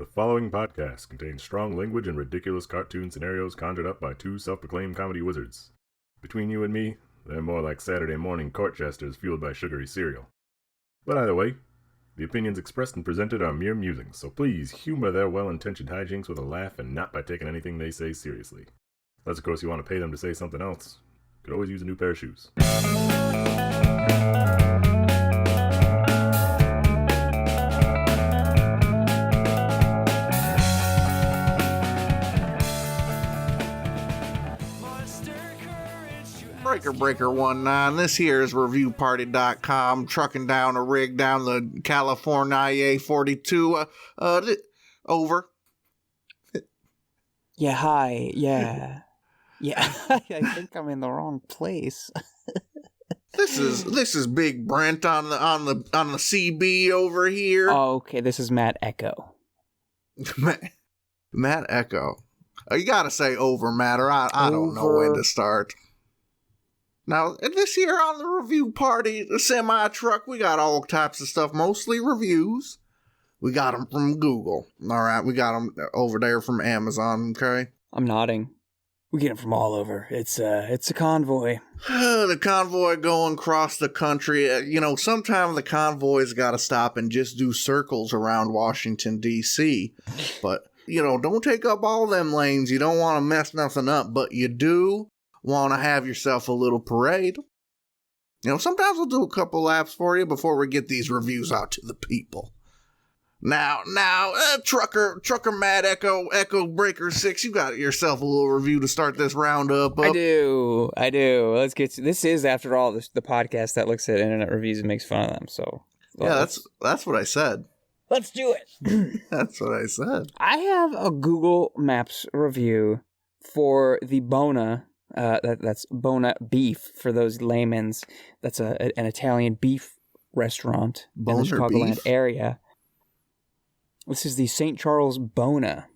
The following podcast contains strong language and ridiculous cartoon scenarios conjured up by two self-proclaimed comedy wizards. Between you and me, they're more like Saturday morning court jesters fueled by sugary cereal. But either way, the opinions expressed and presented are mere musings, so please humor their well-intentioned hijinks with a laugh and not by taking anything they say seriously. Unless, of course, you want to pay them to say something else. Could always use a new pair of shoes. Breaker 19. This here is reviewparty.com trucking down a rig down the California 42. Over. Yeah, hi. Yeah. I think I'm in the wrong place. This is Big Brent on the CB over here. Oh, okay. This is Matt Echo. Matt Echo. You gotta say over, Matt, or I don't know when to start. Now, this here on the review party, the semi-truck, we got all types of stuff, mostly reviews. We got them from Google, all right? We got them over there from Amazon, okay? I'm nodding. We get them from all over. It's a convoy. The convoy going across the country. Sometimes the convoy's got to stop and just do circles around Washington, D.C. But, don't take up all them lanes. You don't want to mess nothing up, but you do want to have yourself a little parade. Sometimes we'll do a couple laps for you before we get these reviews out to the people. Now, Trucker Matt Echo Breaker 6, you got yourself a little review to start this roundup up. I do. Let's get to this. Is, after all, the podcast that looks at internet reviews and makes fun of them. So yeah, that's what I said. Let's do it. That's what I said. I have a Google Maps review for the Bona. That's Bona Beef for those laymen's. That's an Italian beef restaurant in the Chicagoland area. This is the St. Charles Bona.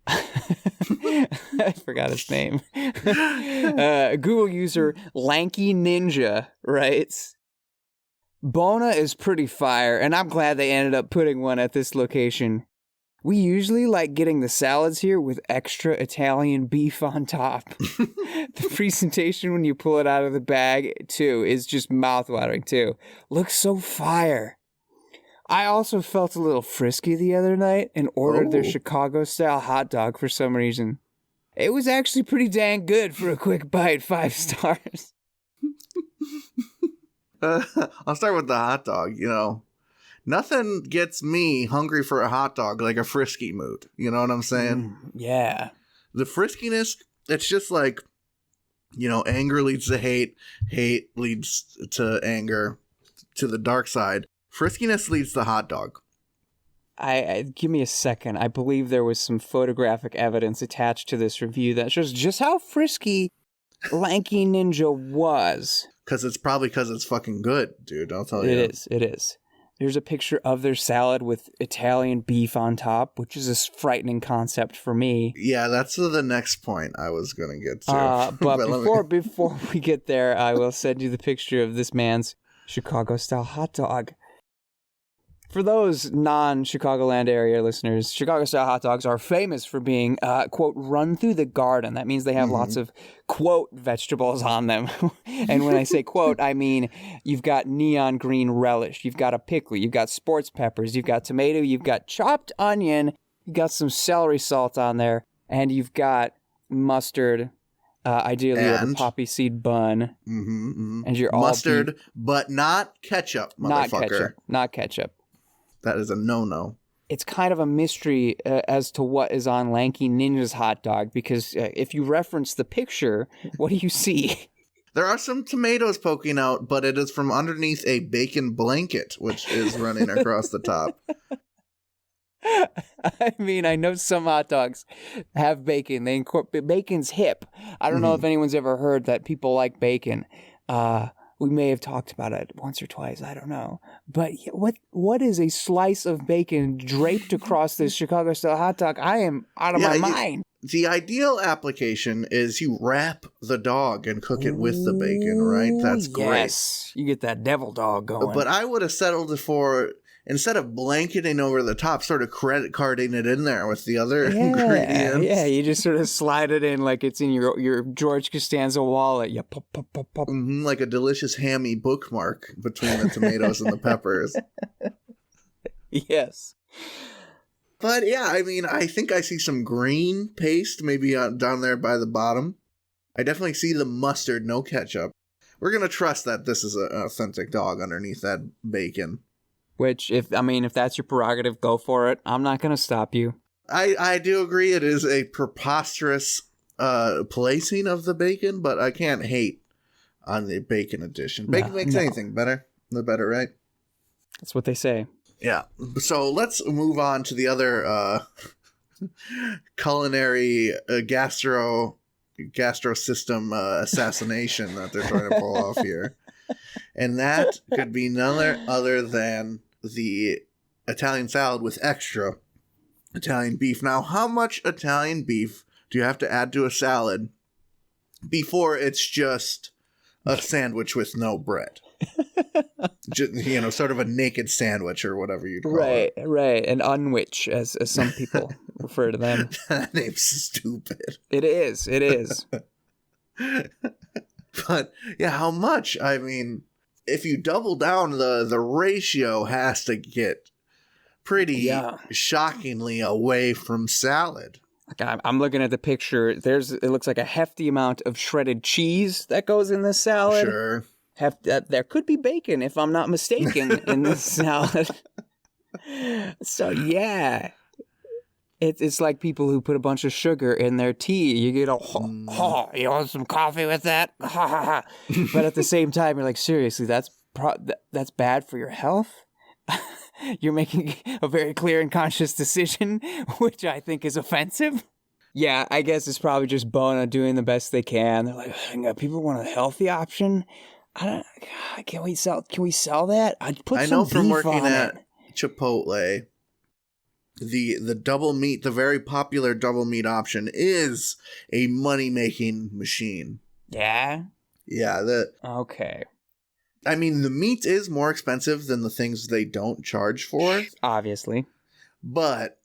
I forgot his name. Google user Lanky Ninja writes, Bona is pretty fire, and I'm glad they ended up putting one at this location. We usually like getting the salads here with extra Italian beef on top. The presentation when you pull it out of the bag, too, is just mouthwatering, too. Looks so fire. I also felt a little frisky the other night and ordered their Chicago-style hot dog for some reason. It was actually pretty dang good for a quick bite, 5 stars. I'll start with the hot dog, Nothing gets me hungry for a hot dog like a frisky mood. You know what I'm saying? Yeah. The friskiness, it's just like, anger leads to hate leads to anger, to the dark side. Friskiness leads to hot dog. Give me a second. I believe there was some photographic evidence attached to this review that shows just how frisky Lanky Ninja was. Because it's fucking good, dude. I'll tell you. It is. There's a picture of their salad with Italian beef on top, which is a frightening concept for me. Yeah, that's the next point I was going to get to. But before we get there, I will send you the picture of this man's Chicago-style hot dog. For those non-Chicagoland area listeners, Chicago-style hot dogs are famous for being, quote, run through the garden. That means they have lots of, quote, vegetables on them. And when I say quote, I mean you've got neon green relish, you've got a pickle, you've got sports peppers, you've got tomato, you've got chopped onion, you've got some celery salt on there, and you've got mustard, ideally with a poppy seed bun. And you're all mustard, but not ketchup, motherfucker. Not ketchup. That is a no-no. It's kind of a mystery as to what is on Lanky Ninja's hot dog, because if you reference the picture, what do you see? There are some tomatoes poking out, but it is from underneath a bacon blanket, which is running across the top. I mean, I know some hot dogs have bacon. They incorporate bacon's hip. I don't know if anyone's ever heard that people like bacon. We may have talked about it once or twice. I don't know. But what is a slice of bacon draped across this Chicago-style hot dog? I am out of my mind. The ideal application is you wrap the dog and cook it with the bacon, right? That's great. Yes. You get that devil dog going. But I would have settled for instead of blanketing over the top, sort of credit carding it in there with the other ingredients. Yeah, you just sort of slide it in like it's in your George Costanza wallet. Yeah, pop, pop, pop, pop. Like a delicious hammy bookmark between the tomatoes and the peppers. Yes. But yeah, I mean, I think I see some green paste maybe down there by the bottom. I definitely see the mustard, no ketchup. We're going to trust that this is an authentic dog underneath that bacon. Which, if that's your prerogative, go for it. I'm not going to stop you. I do agree it is a preposterous placing of the bacon, but I can't hate on the bacon addition. Bacon makes anything better. The better, right? That's what they say. Yeah. So let's move on to the other culinary gastro system assassination that they're trying to pull off here. And that could be none other than the Italian salad with extra Italian beef. Now, how much Italian beef do you have to add to a salad before it's just a sandwich with no bread? Just, sort of a naked sandwich or whatever you'd call it. Right. An unwich, as some people refer to them. That name's stupid. It is. But, yeah, how much? I mean, if you double down, the ratio has to get pretty shockingly away from salad. I'm looking at the picture. It looks like a hefty amount of shredded cheese that goes in this salad. Sure. There could be bacon, if I'm not mistaken, in this salad. So, yeah. It's like people who put a bunch of sugar in their tea. You get you want some coffee with that? But at the same time, you're like, seriously, that's bad for your health? You're making a very clear and conscious decision, which I think is offensive. Yeah, I guess it's probably just Bona doing the best they can. They're like, people want a healthy option. Can we sell that? I know from working at Chipotle, the double meat, the very popular double meat option is a money-making machine. Yeah? Yeah. Okay. I mean, the meat is more expensive than the things they don't charge for. Obviously. But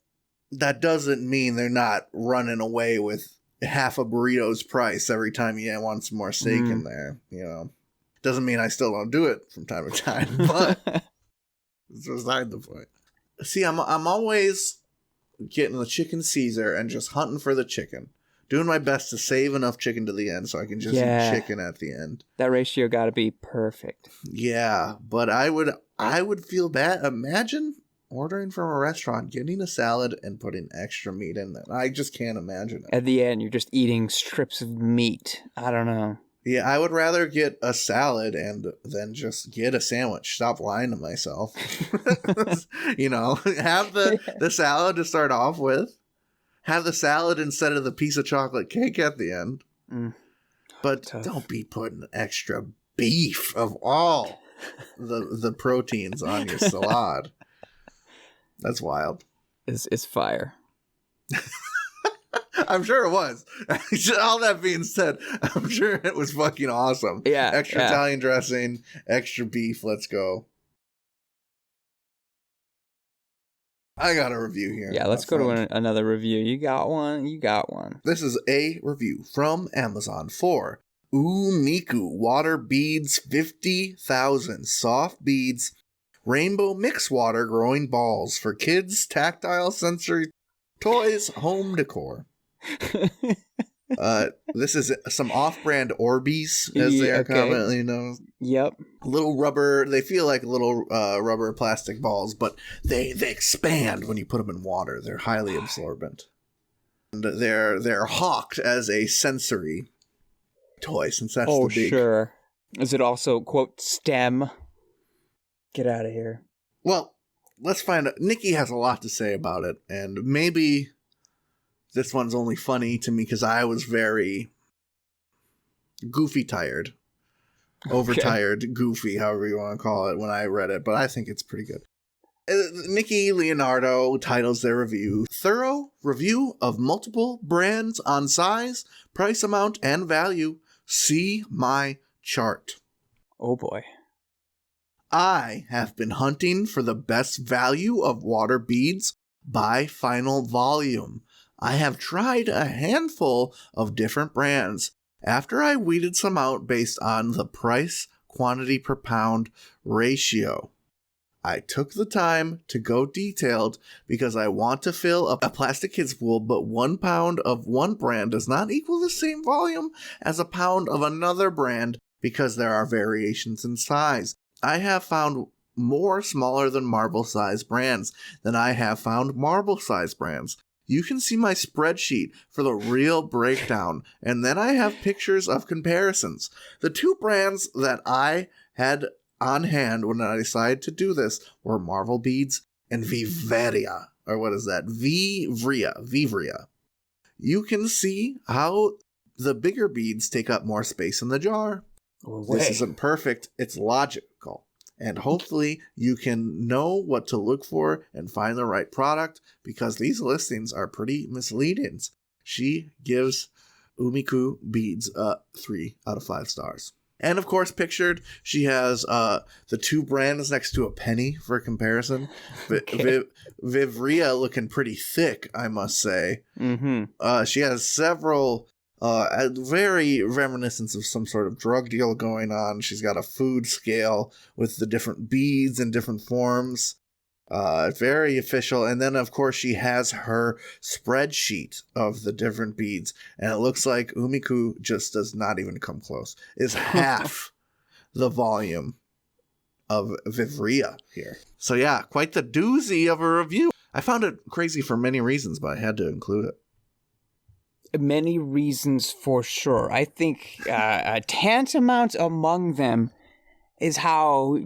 that doesn't mean they're not running away with half a burrito's price every time you want some more steak in there, Doesn't mean I still don't do it from time to time, but it's beside the point. See, I'm always getting the chicken Caesar and just hunting for the chicken. Doing my best to save enough chicken to the end so I can just eat chicken at the end. That ratio got to be perfect. Yeah, but I would feel bad. Imagine ordering from a restaurant, getting a salad, and putting extra meat in it. I just can't imagine it. At the end, you're just eating strips of meat. I don't know. Yeah, I would rather get a salad and then just get a sandwich. Stop lying to myself. Have the salad to start off with. Have the salad instead of the piece of chocolate cake at the end. But don't be putting extra beef of all the proteins on your salad. That's wild. It's fire. I'm sure it was. All that being said, I'm sure it was fucking awesome. Yeah. Extra Italian dressing, extra beef. Let's go. I got a review here. Yeah, let's go to another review. You got one. This is a review from Amazon for Miku Water Beads 50,000 Soft Beads Rainbow Mix Water Growing Balls for Kids Tactile Sensory Toys Home Decor. This is some off-brand orbeez, as they are commonly known. Yep. Little rubber. They feel like little rubber plastic balls, but they expand when you put them in water. They're highly absorbent. And they're hawked as a sensory toy, since that's the big... sure. Is it also, quote, STEM? Get out of here. Well, let's find out. Nikki has a lot to say about it, and maybe this one's only funny to me because I was very goofy tired. Overtired, goofy, however you want to call it, when I read it, but I think it's pretty good. Nikki Leonardo titles their review, Thorough Review of Multiple Brands on Size, Price Amount, and Value. See my chart. Oh boy. I have been hunting for the best value of water beads by final volume. I have tried a handful of different brands. After I weeded some out based on the price quantity per pound ratio, I took the time to go detailed because I want to fill a plastic kid's pool, but 1 pound of one brand does not equal the same volume as a pound of another brand because there are variations in size. I have found more smaller than marble size brands than I have found marble size brands. You can see my spreadsheet for the real breakdown, and then I have pictures of comparisons. The 2 brands that I had on hand when I decided to do this were Marvel Beads and Vivria. Or what is that? Vivria. You can see how the bigger beads take up more space in the jar. This isn't perfect, it's logical. And hopefully you can know what to look for and find the right product because these listings are pretty misleading. She gives Umiku Beads 3 out of 5 stars. And of course, pictured, she has the 2 brands next to a penny for comparison. Vivria looking pretty thick, I must say. Mm-hmm. She has several, very reminiscent of some sort of drug deal going on. She's got a food scale with the different beads in different forms. Very official. And then, of course, she has her spreadsheet of the different beads. And it looks like Umiku just does not even come close. It's half the volume of Vivria here. So yeah, quite the doozy of a review. I found it crazy for many reasons, but I had to include it. Many reasons for sure. I think tantamount among them is how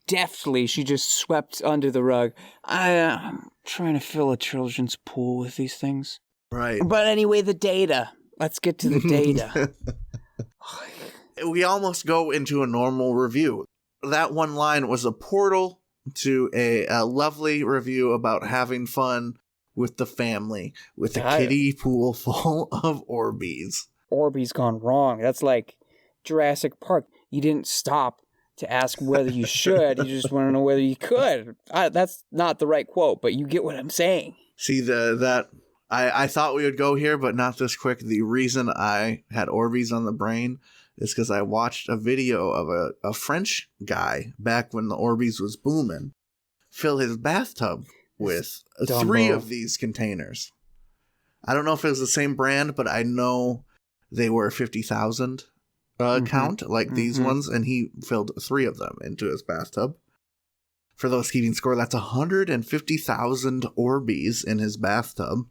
deftly she just swept under the rug. I'm trying to fill a children's pool with these things. Right. But anyway, the data. Let's get to the data. We almost go into a normal review. That one line was a portal to a lovely review about having fun with the family with a kiddie pool full of Orbeez. Orbeez gone wrong. That's like Jurassic Park. You didn't stop to ask whether you should. You just want to know whether you could. That's not the right quote, but you get what I'm saying. See, I thought we would go here, but not this quick. The reason I had Orbeez on the brain is because I watched a video of a French guy back when the Orbeez was booming fill his bathtub with 3 of these containers. I don't know if it was the same brand, but I know they were 50,000 count, like these ones, and he filled 3 of them into his bathtub. For those keeping score, that's 150,000 Orbeez in his bathtub.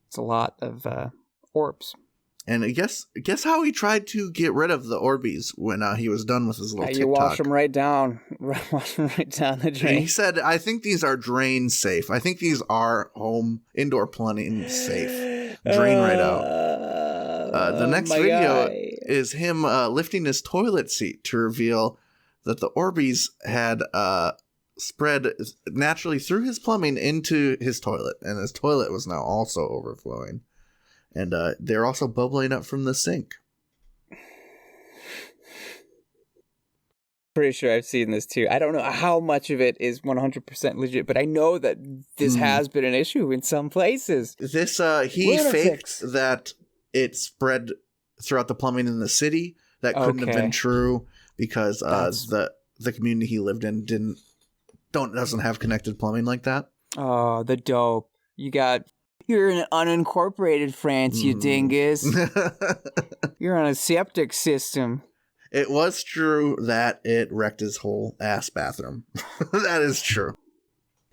It's a lot of orbs. And guess how he tried to get rid of the Orbeez when he was done with his little TikTok. You wash them right down. Wash them right down the drain. And he said, I think these are drain safe. I think these are home indoor plumbing safe. Drain right out. The next video is him lifting his toilet seat to reveal that the Orbeez had spread naturally through his plumbing into his toilet. And his toilet was now also overflowing. And they're also bubbling up from the sink. Pretty sure I've seen this too. I don't know how much of it is 100% legit, but I know that this has been an issue in some places. This he faked that it spread throughout the plumbing in the city. That couldn't have been true because the community he lived in doesn't have connected plumbing like that. Oh, the dope. You're in an unincorporated France, you dingus. You're on a septic system. It was true that it wrecked his whole ass bathroom. That is true.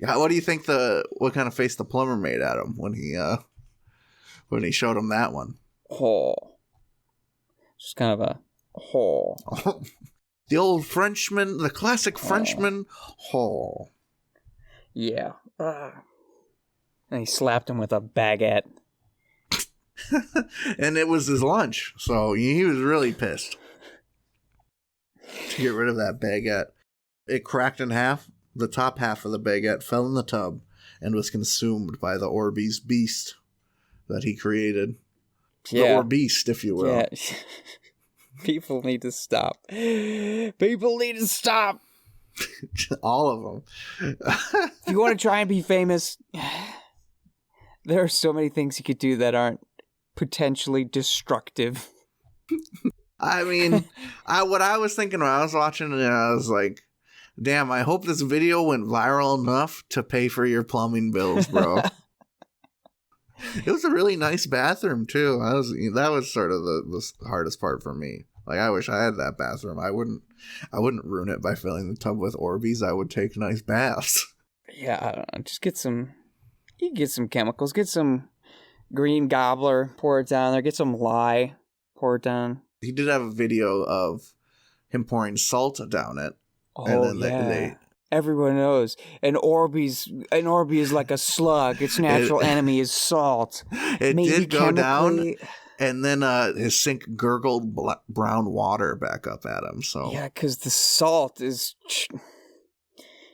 What do you think what kind of face the plumber made at him when he showed him that one? Hole. Just kind of a hole. The old Frenchman, the classic Frenchman hole. Yeah. And he slapped him with a baguette. And it was his lunch, so he was really pissed to get rid of that baguette. It cracked in half. The top half of the baguette fell in the tub and was consumed by the Orbeez beast that he created. Yeah. The Orbeast, if you will. Yeah. People need to stop. People need to stop. All of them. If you want to try and be famous, there are so many things you could do that aren't potentially destructive. I mean, what I was thinking when I was watching it, I was like, damn, I hope this video went viral enough to pay for your plumbing bills, bro. It was a really nice bathroom, too. That was sort of the hardest part for me. Like, I wish I had that bathroom. I wouldn't ruin it by filling the tub with Orbeez. I would take nice baths. Yeah, I don't know. Just get some... You can get some chemicals. Get some green gobbler, pour it down there. Get some lye, pour it down. He did have a video of him pouring salt down it. Oh, and then yeah. Everyone knows. An Orbeez is like a slug. Its natural enemy is salt. It Maybe did go chemically... down, and then his sink gurgled brown water back up at him. So yeah, because the salt is...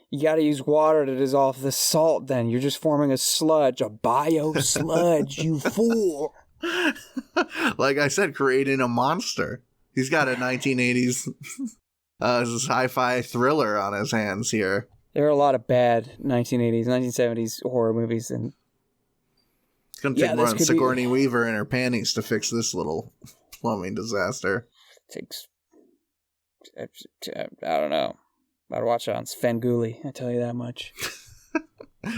You got to use water to dissolve the salt then. You're just forming a sludge, a bio-sludge, you fool. Like I said, creating a monster. He's got a 1980s sci-fi thriller on his hands here. There are a lot of bad 1980s, 1970s horror movies. And it's going to take more than Sigourney Weaver in her panties to fix this little plumbing disaster. Takes... I don't know. I'd watch it on Svengoolie, I tell you that much.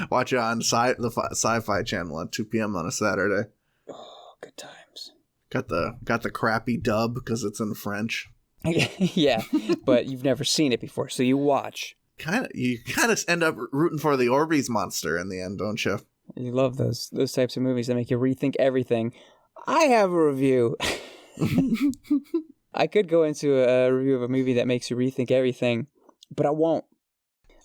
Watch it on the Sci-Fi Channel at 2 p.m. on a Saturday. Oh, good times. Got the crappy dub because it's in French. Yeah, but you've never seen it before, so you watch. You kind of end up rooting for the Orbeez monster in the end, don't you? You love those types of movies that make you rethink everything. I have a review. I could go into a review of a movie that makes you rethink everything, but I won't.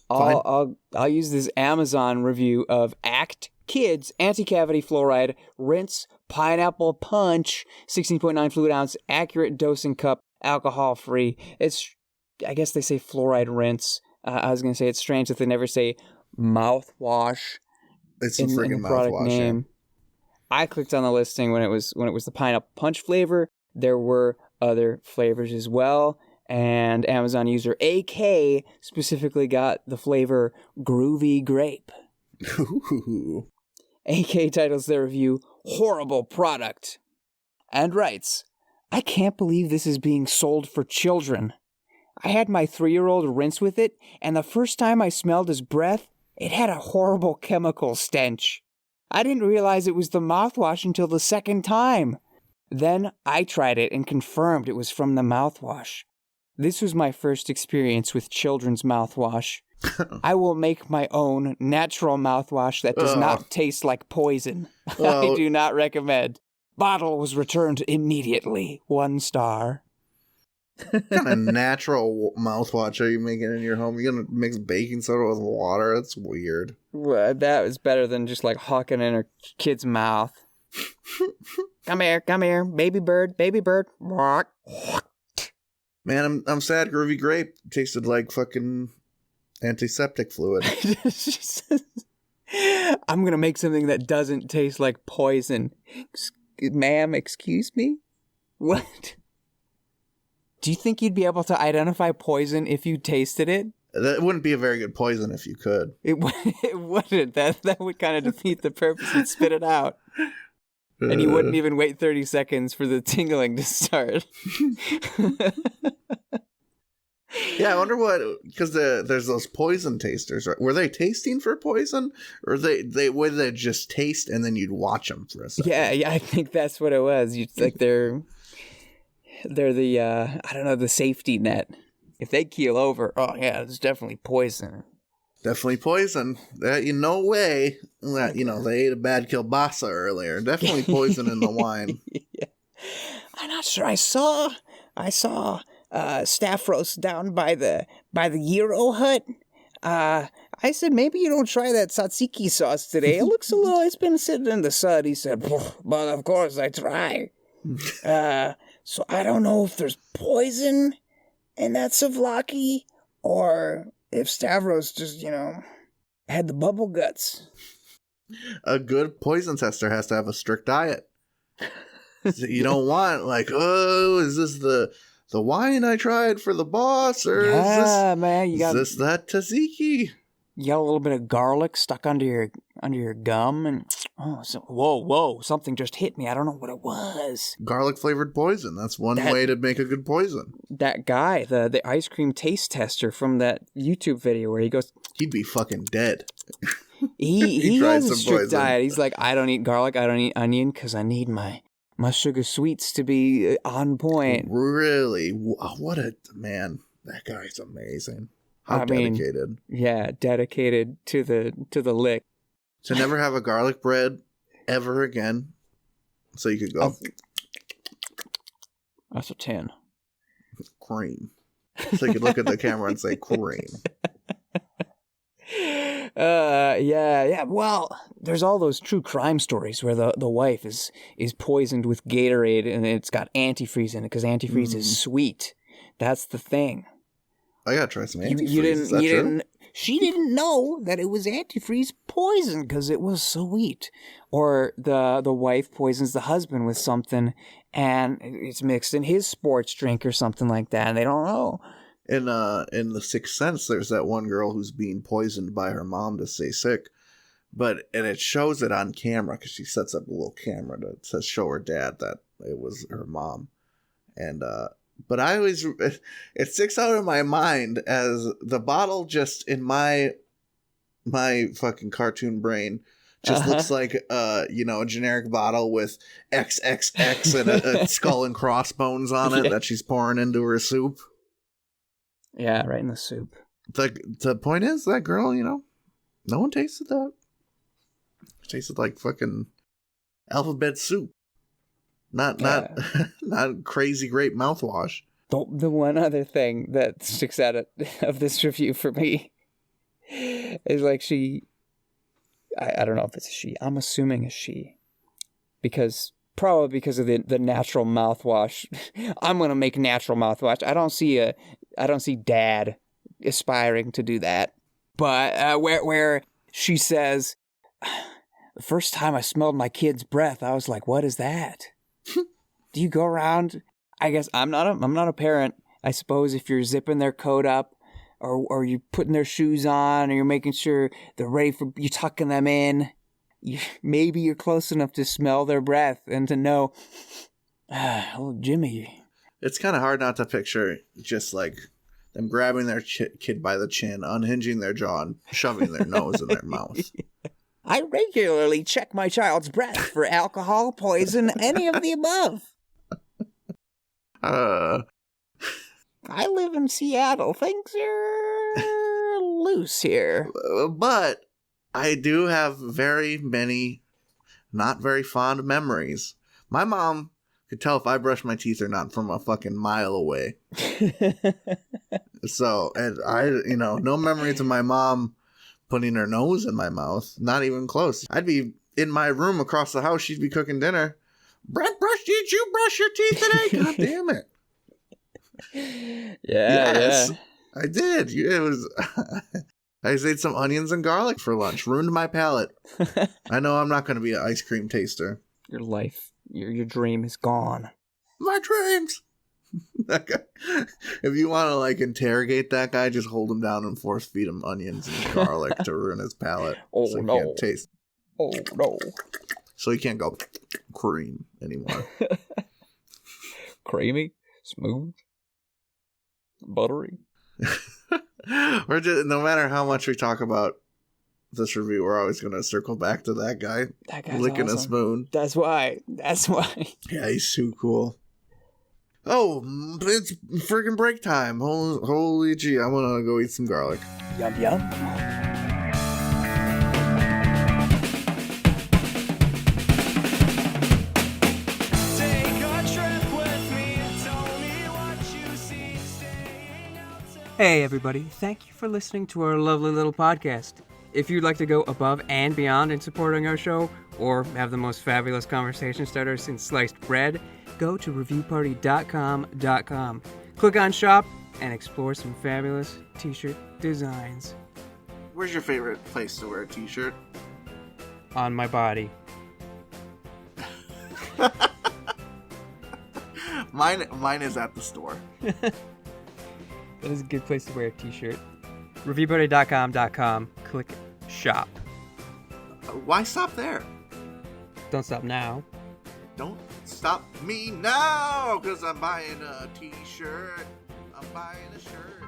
I'll use this Amazon review of Act Kids Anti-Cavity Fluoride Rinse Pineapple Punch 16.9 fluid ounce accurate dosing cup alcohol free. I guess they say fluoride rinse. I was gonna say it's strange that they never say mouthwash. It's a freaking mouthwash name. I clicked on the listing when it was the pineapple punch flavor. There were other flavors as well. And Amazon user AK specifically got the flavor Groovy Grape. Ooh. AK titles their review, Horrible Product, and writes, I can't believe this is being sold for children. I had my 3-year-old rinse with it, and the first time I smelled his breath, it had a horrible chemical stench. I didn't realize it was the mouthwash until the second time. Then I tried it and confirmed it was from the mouthwash. This was my first experience with children's mouthwash. I will make my own natural mouthwash that does not taste like poison. I do not recommend. Bottle was returned immediately. 1 star. What kind of natural mouthwash are you making in your home? You're going to mix baking soda with water? That's weird. Well, that was better than just like hawking in her kid's mouth. Come here, baby bird. Man, I'm sad Groovy Grape tasted like fucking antiseptic fluid. I'm going to make something that doesn't taste like poison. Ma'am, excuse me? What? Do you think you'd be able to identify poison if you tasted it? That wouldn't be a very good poison if you could. It wouldn't. That would kind of defeat the purpose. You'd spit it out. And you wouldn't even wait 30 seconds for the tingling to start. Yeah, I wonder what, because there's those poison tasters. Right? Were they tasting for poison? Or would they just taste and then you'd watch them for a second? Yeah, I think that's what it was. They're the, I don't know, the safety net. If they keel over, oh yeah, it's definitely poison. Definitely poison. No way. They ate a Bad Kielbasa earlier. Definitely poison in the wine. Yeah. I'm not sure. I saw staff roast down by the gyro hut. I said, maybe you don't try that tzatziki sauce today. It looks it's been sitting in the sun. He said, but of course I try. So I don't know if there's poison in that souvlaki or if Stavros just, had the bubble guts. A good poison tester has to have a strict diet. You don't want is this the the wine I tried for the boss, or man, is this that tzatziki? You got a little bit of garlic stuck under your gum, and whoa, something just hit me. I don't know what it was. Garlic flavored poison. That's one way to make a good poison. That guy, the ice cream taste tester from that YouTube video where he goes, he'd be fucking dead. He has a strict diet. He's like, I don't eat garlic, I don't eat onion, because I need my sugar sweets to be on point. Really? What a man. That guy's amazing. How dedicated. Dedicated to the lick. To never have a garlic bread ever again. So you could go. That's a 10. Cream. So you could look at the camera and say cream. Yeah. Well, there's all those true crime stories where the wife is poisoned with Gatorade and it's got antifreeze in it because antifreeze is sweet. That's the thing. I gotta try some antifreeze. She didn't know that it was antifreeze poison because it was sweet. Or the wife poisons the husband with something and it's mixed in his sports drink or something like that, and they don't know. In The Sixth Sense, there's that one girl who's being poisoned by her mom to stay sick, and it shows it on camera because she sets up a little camera to show her dad that it was her mom, and but I always it sticks out in my mind as the bottle just in my fucking cartoon brain just looks like a generic bottle with XXX and a skull and crossbones on it that she's pouring into her soup. Yeah, right in the soup. The point is, that girl, no one tasted that. It tasted like fucking alphabet soup. Not crazy great mouthwash. The one other thing that sticks out of this review for me is like I don't know if it's a she. I'm assuming a she. Probably because of the natural mouthwash. I'm going to make natural mouthwash. I don't see dad aspiring to do that. But where she says, the first time I smelled my kid's breath, I was like, what is that? Do you go around? I guess I'm not a parent. I suppose if you're zipping their coat up or you're putting their shoes on or you're making sure they're ready for you, tucking them in, maybe you're close enough to smell their breath and to know, oh, Jimmy. It's kind of hard not to picture just like them grabbing their kid by the chin, unhinging their jaw, and shoving their nose in their mouth. I regularly check my child's breath for alcohol, poison, any of the above. I live in Seattle. Things are loose here. But I do have very many not very fond memories. My mom could tell if I brushed my teeth or not from a fucking mile away. So, and no memories of my mom putting her nose in my mouth. Not even close. I'd be in my room across the house. She'd be cooking dinner. Brett, did you brush your teeth today? God damn it. Yes. I did. It was... I just ate some onions and garlic for lunch. Ruined my palate. I know I'm not going to be an ice cream taster. Your life, your dream is gone. My dreams! That guy, if you want to interrogate that guy, just hold him down and force feed him onions and garlic to ruin his palate. Oh, so he no. can't taste. Oh, no. So he can't go cream anymore. Creamy, smooth, buttery. We're just, no matter how much we talk about this review, we're always going to circle back to that guy. That guy's licking awesome. a spoon. That's why. Yeah, he's too cool. Oh, it's freaking break time. Holy gee, I'm going to go eat some garlic. Yum, yum. Hey everybody, thank you for listening to our lovely little podcast. If you'd like to go above and beyond in supporting our show, or have the most fabulous conversation starter since sliced bread, go to reviewparty.com. Click on shop and explore some fabulous t-shirt designs. Where's your favorite place to wear a t-shirt? On my body. Mine is at the store. That is a good place to wear a t-shirt. ReviewBuddy.com, click shop. Why stop there? Don't stop now. Don't stop me now, because I'm buying a t-shirt. I'm buying a shirt.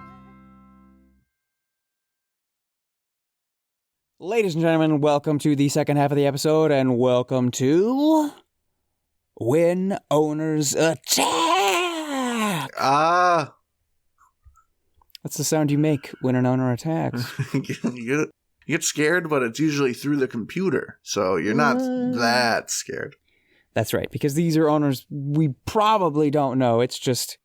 Ladies and gentlemen, welcome to the second half of the episode, and welcome to When Owners Attack! That's the sound you make when an owner attacks. You get scared, but it's usually through the computer, so you're not that scared. That's right, because these are owners we probably don't know. It's just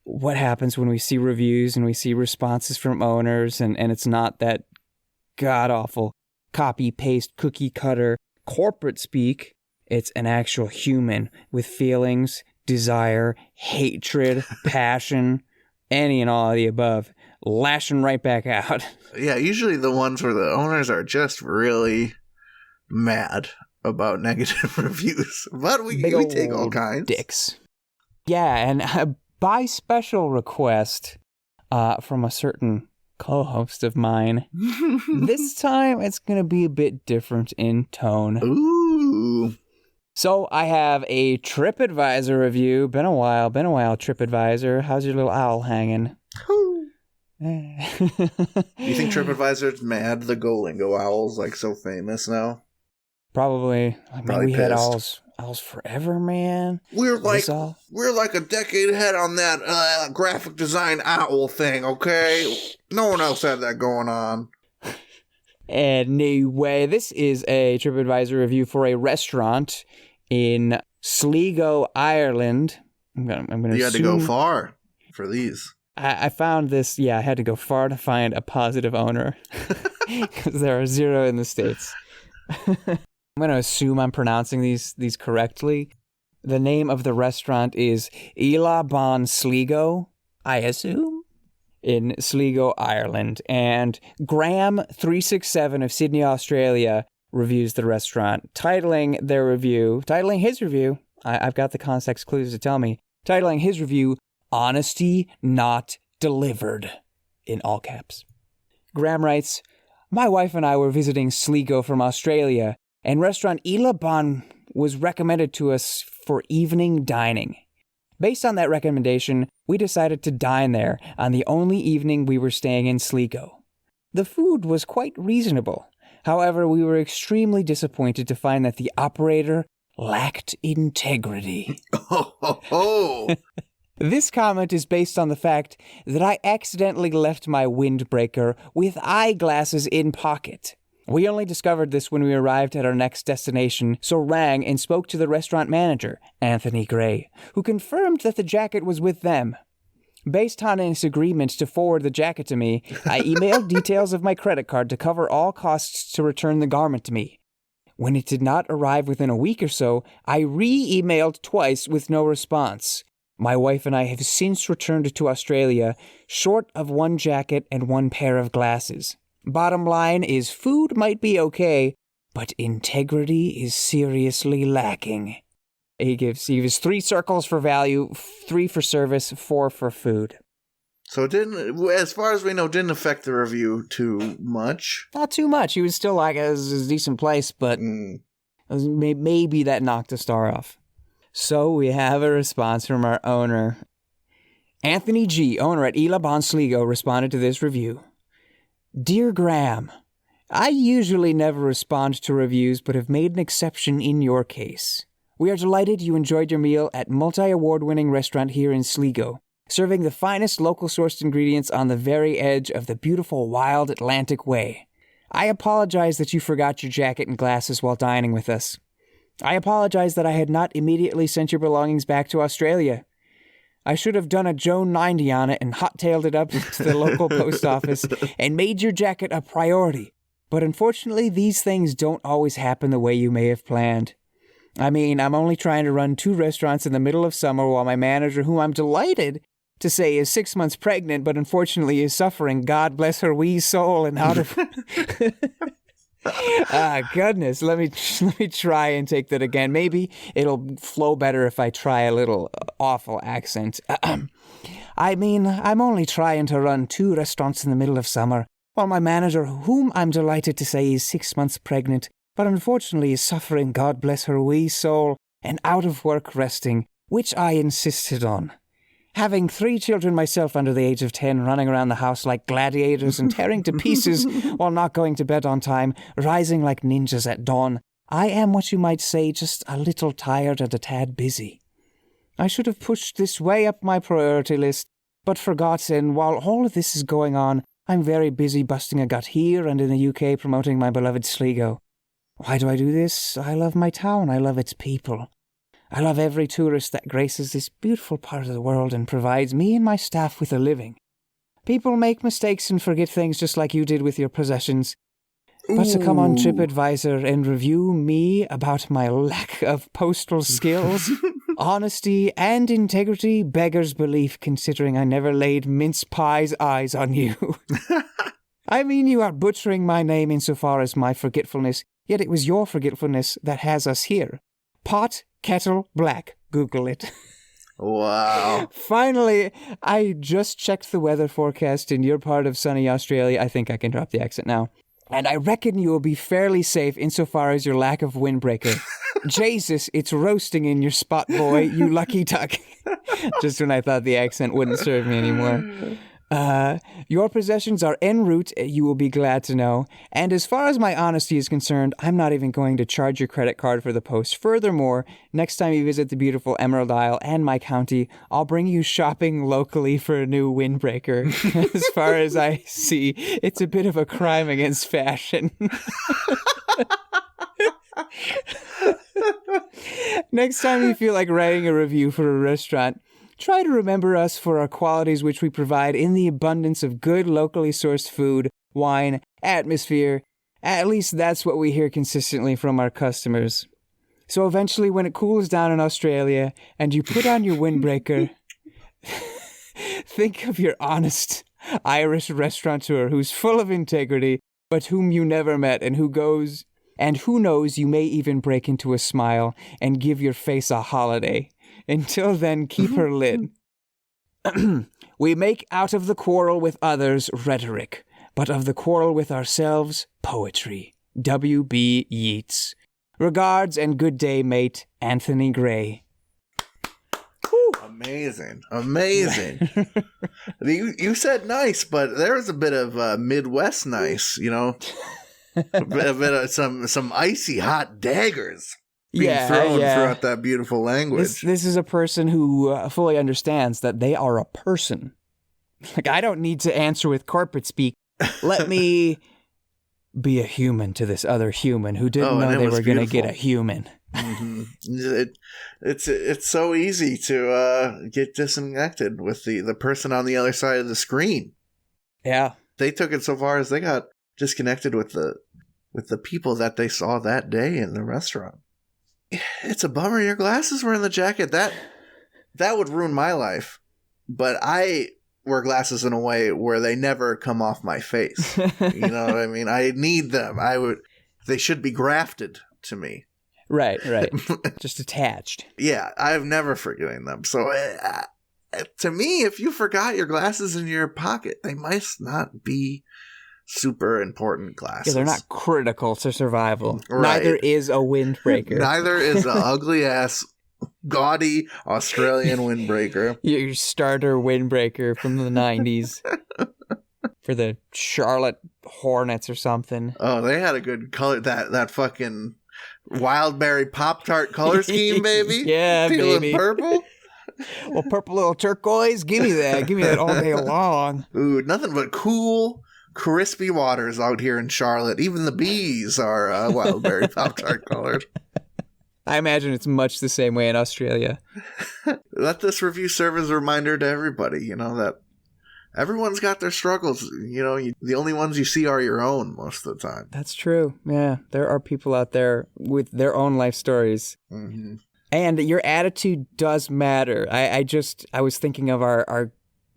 what happens when we see reviews and we see responses from owners, and it's not that god-awful copy-paste, cookie-cutter corporate speak. It's an actual human with feelings, desire, hatred, passion, any and all of the above, lashing right back out. Yeah, usually the ones where the owners are just really mad about negative reviews. But we take all kinds. Dicks. Yeah, and by special request from a certain co-host of mine, this time it's going to be a bit different in tone. Ooh. So I have a TripAdvisor review. Been a while, TripAdvisor. How's your little owl hanging? Do you think TripAdvisor's mad the Golingo owl's like so famous now? Probably. Probably we had pissed. owls forever, man. We're like a decade ahead on that graphic design owl thing, okay? No one else had that going on. Anyway, this is a TripAdvisor review for a restaurant in Sligo, Ireland. I'm gonna You had to go far for these. I found this, I had to go far to find a positive owner because there are 0 in the States. I'm going to assume I'm pronouncing these correctly. The name of the restaurant is Ila Bon Sligo, I assume, in Sligo, Ireland. And Graham367 of Sydney, Australia reviews the restaurant, titling his review, I've got the context clues to tell me, titling his review, Honesty Not Delivered, in all caps. Graham writes, my wife and I were visiting Sligo from Australia, and restaurant Ila Bon was recommended to us for evening dining. Based on that recommendation, we decided to dine there on the only evening we were staying in Sligo. The food was quite reasonable. However, we were extremely disappointed to find that the operator lacked integrity. This comment is based on the fact that I accidentally left my windbreaker with eyeglasses in pocket. We only discovered this when we arrived at our next destination, so rang and spoke to the restaurant manager, Anthony Gray, who confirmed that the jacket was with them. Based on his agreement to forward the jacket to me, I emailed details of my credit card to cover all costs to return the garment to me. When it did not arrive within a week or so, I re-emailed twice with no response. My wife and I have since returned to Australia, short of one jacket and one pair of glasses. Bottom line is food might be okay, but integrity is seriously lacking. He gives 3 circles for value, 3 for service, 4 for food. So it didn't, as far as we know, didn't affect the review too much. Not too much. He was still like, it was a decent place, but maybe that knocked a star off. So we have a response from our owner. Anthony G., owner at Ila Bon Sligo, responded to this review. Dear Graham, I usually never respond to reviews, but have made an exception in your case. We are delighted you enjoyed your meal at multi-award-winning restaurant here in Sligo, serving the finest local-sourced ingredients on the very edge of the beautiful wild Atlantic Way. I apologize that you forgot your jacket and glasses while dining with us. I apologize that I had not immediately sent your belongings back to Australia. I should have done a Joan 90 on it and hot-tailed it up to the local post office and made your jacket a priority. But unfortunately, these things don't always happen the way you may have planned. I mean, I'm only trying to run 2 restaurants in the middle of summer while my manager, whom I'm delighted to say is 6 months pregnant, but unfortunately is suffering, God bless her wee soul, and out of... Goodness. Let me try and take that again. Maybe it'll flow better if I try a little awful accent. I mean, I'm only trying to run 2 restaurants in the middle of summer, while my manager, whom I'm delighted to say is 6 months pregnant, but unfortunately is suffering, God bless her wee soul, and out of work resting, which I insisted on. Having 3 children myself under the age of 10 running around the house like gladiators and tearing to pieces while not going to bed on time, rising like ninjas at dawn, I am what you might say just a little tired and a tad busy. I should have pushed this way up my priority list, but forgot, and while all of this is going on, I'm very busy busting a gut here and in the UK promoting my beloved Sligo. Why do I do this? I love my town. I love its people. I love every tourist that graces this beautiful part of the world and provides me and my staff with a living. People make mistakes and forget things just like you did with your possessions. But to come on TripAdvisor and review me about my lack of postal skills, honesty, and integrity beggars belief, considering I never laid mince pie's eyes on you. I mean, you are butchering my name insofar as my forgetfulness, yet it was your forgetfulness that has us here. Pot, kettle, black. Google it. Wow. Finally, I just checked the weather forecast in your part of sunny Australia. I think I can drop the accent now. And I reckon you will be fairly safe insofar as your lack of windbreaker. Jesus, it's roasting in your spot, boy, you lucky duck. Just when I thought the accent wouldn't serve me anymore. Your possessions are en route, you will be glad to know. And as far as my honesty is concerned, I'm not even going to charge your credit card for the post. Furthermore, next time you visit the beautiful Emerald Isle and my county, I'll bring you shopping locally for a new windbreaker. As far as I see, it's a bit of a crime against fashion. Next time you feel like writing a review for a restaurant, try to remember us for our qualities which we provide in the abundance of good locally sourced food, wine, atmosphere. At least that's what we hear consistently from our customers. So eventually when it cools down in Australia and you put on your windbreaker, think of your honest Irish restaurateur who's full of integrity, but whom you never met and who knows you may even break into a smile and give your face a holiday. Until then, keep her lit. We make out of the quarrel with others rhetoric, but of the quarrel with ourselves, poetry. W.B. Yeats. Regards and good day, mate, Anthony Gray. Amazing. You said nice, but there was a bit of Midwest nice, you know? a bit of some icy hot daggers being thrown throughout that beautiful language. This is a person who fully understands that they are a person. Like, I don't need to answer with corporate speak. Let me be a human to this other human who didn't know they were going to get a human. Mm-hmm. It's so easy to get disconnected with the person on the other side of the screen. Yeah. They took it so far as they got disconnected with the people that they saw that day in the restaurant. It's a bummer your glasses were in the jacket. That would ruin my life. But I wear glasses in a way where they never come off my face. You know what I mean? I need them. They should be grafted to me. Right. Just attached. Yeah, I've never forgetting them. So to me, if you forgot your glasses in your pocket, they must not be super important glasses. Yeah, they're not critical to survival. Right. Neither is a windbreaker. Neither is an ugly-ass, gaudy Australian windbreaker. Your starter windbreaker from the 90s. For the Charlotte Hornets or something. Oh, they had a good color. That fucking Wildberry Pop-Tart color scheme, baby. Yeah, Teal baby. and purple. Well, purple little turquoise. Give me that. Give me that all day long. Ooh, nothing but cool, crispy waters out here in Charlotte. Even the bees are Wildberry Pop-Tart colored. I imagine it's much the same way in Australia. Let this review serve as a reminder to everybody, that everyone's got their struggles. The only ones you see are your own most of the time. That's true. Yeah, there are people out there with their own life stories. Mm-hmm. And your attitude does matter. I was thinking of our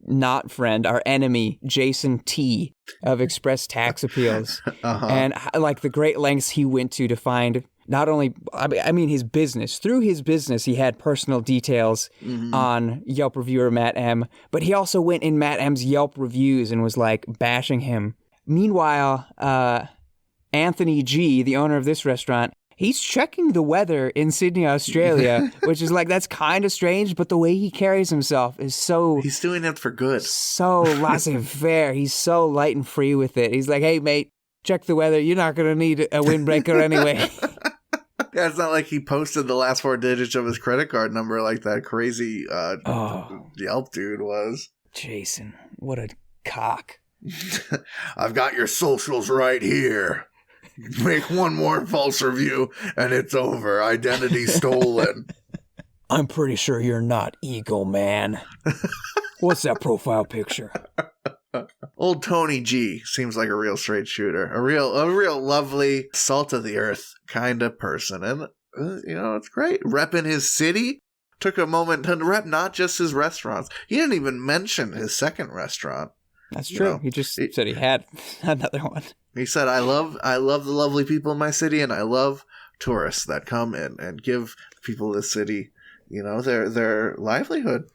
not friend, our enemy, Jason T. of Express Tax Appeals. And like the great lengths he went to find not only, I mean, his business. Through his business, he had personal details on Yelp reviewer Matt M. But he also went in Matt M's Yelp reviews and was like bashing him. Meanwhile, Anthony G., the owner of this restaurant, he's checking the weather in Sydney, Australia, which is like, that's kind of strange, but the way he carries himself is so... He's doing it for good. So laissez-faire. He's so light and free with it. He's like, hey, mate, check the weather. You're not going to need a windbreaker anyway. Yeah, it's not like he posted the last 4 digits of his credit card number like that crazy Yelp dude was. Jason, what a cock. I've got your socials right here. Make one more false review and it's over. Identity stolen. I'm pretty sure you're not Eagle Man. What's that profile picture? Old Tony G seems like a real straight shooter, a real lovely, salt of the earth kind of person, and it's great. Repping his city, took a moment to rep not just his restaurants. He didn't even mention his second restaurant. That's true. He just said he had another one. He said, "I love the lovely people in my city, and I love tourists that come in and give people of the city, their livelihood."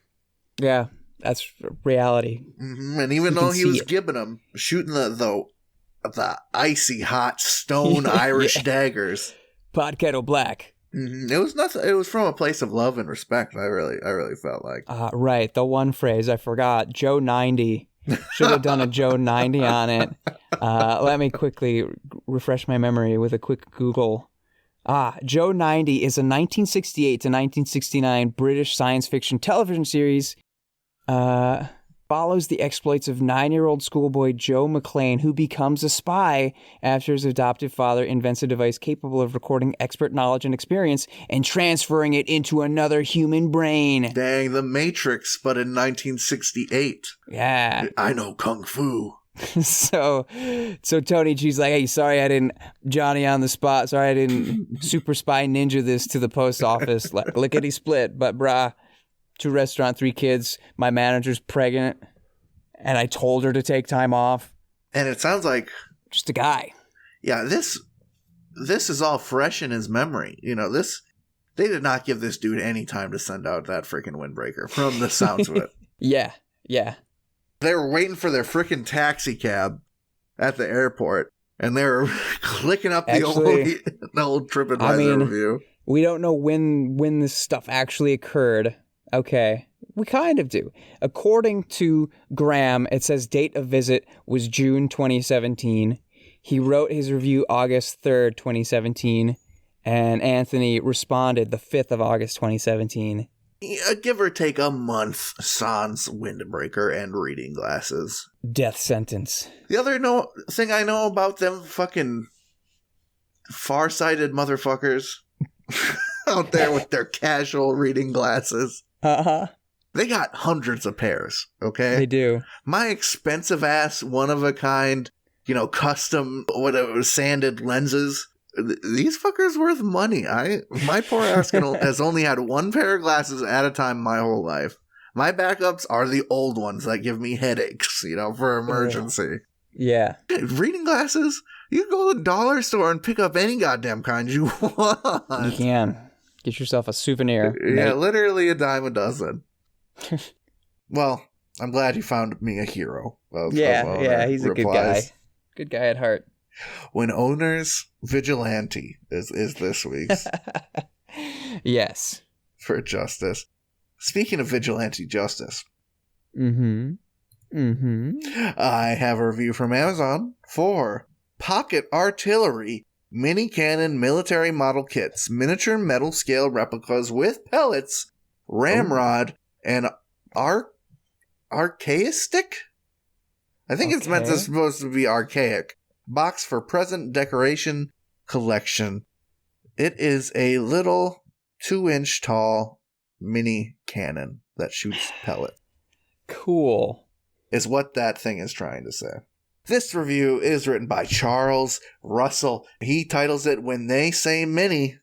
Yeah. That's reality. And even though he was gibbing them, shooting the icy hot stone Irish daggers, pot kettle black. It was nothing. It was from a place of love and respect. I really felt like. Right. The one phrase I forgot. Joe 90. Should have done a Joe 90 on it. Let me quickly refresh my memory with a quick Google. Joe 90 is a 1968 to 1969 British science fiction television series. Follows the exploits of 9-year-old schoolboy Joe McClane, who becomes a spy after his adoptive father invents a device capable of recording expert knowledge and experience and transferring it into another human brain. Dang, The Matrix, but in 1968. Yeah. I know Kung Fu. So Tony G's like, hey, sorry I didn't Johnny on the spot. Sorry I didn't super spy ninja this to the post office. Like, lickety split, but brah. 2 restaurant, 3 kids. My manager's pregnant, and I told her to take time off. And it sounds like just a guy. Yeah, this is all fresh in his memory. They did not give this dude any time to send out that freaking windbreaker. From the sounds of it. Yeah. They were waiting for their freaking taxi cab at the airport, and they were clicking up the old TripAdvisor review. We don't know when this stuff actually occurred. Okay, we kind of do. According to Graham, it says date of visit was June 2017. He wrote his review August 3rd, 2017, and Anthony responded the 5th of August, 2017. Give or take a month, sans windbreaker and reading glasses. Death sentence. The other thing I know about them fucking far-sighted motherfuckers out there with their casual reading glasses. They got hundreds of pairs, okay? They do. My expensive ass, one-of-a-kind, custom, sanded lenses, these fuckers worth money. My poor ass has only had 1 pair of glasses at a time my whole life. My backups are the old ones that give me headaches, for emergency. Yeah. Reading glasses, you can go to the dollar store and pick up any goddamn kind you want. You can. Get yourself a souvenir. Yeah, mate. literally a dime a dozen. Well, I'm glad you found me a hero. Yeah, he's a good guy. Good guy at heart. When Owner's Vigilante is this week's. Yes. For justice. Speaking of vigilante justice. I have a review from Amazon for Pocket Artillery Mini Cannon Military Model Kits, miniature metal scale replicas with pellets, ramrod, and archaistic? I think it's supposed to be archaic. Box for present decoration collection. It is a little 2-inch tall mini cannon that shoots pellet. Cool. Is what that thing is trying to say. This review is written by Charles Russell. He titles it, When They Say Mini,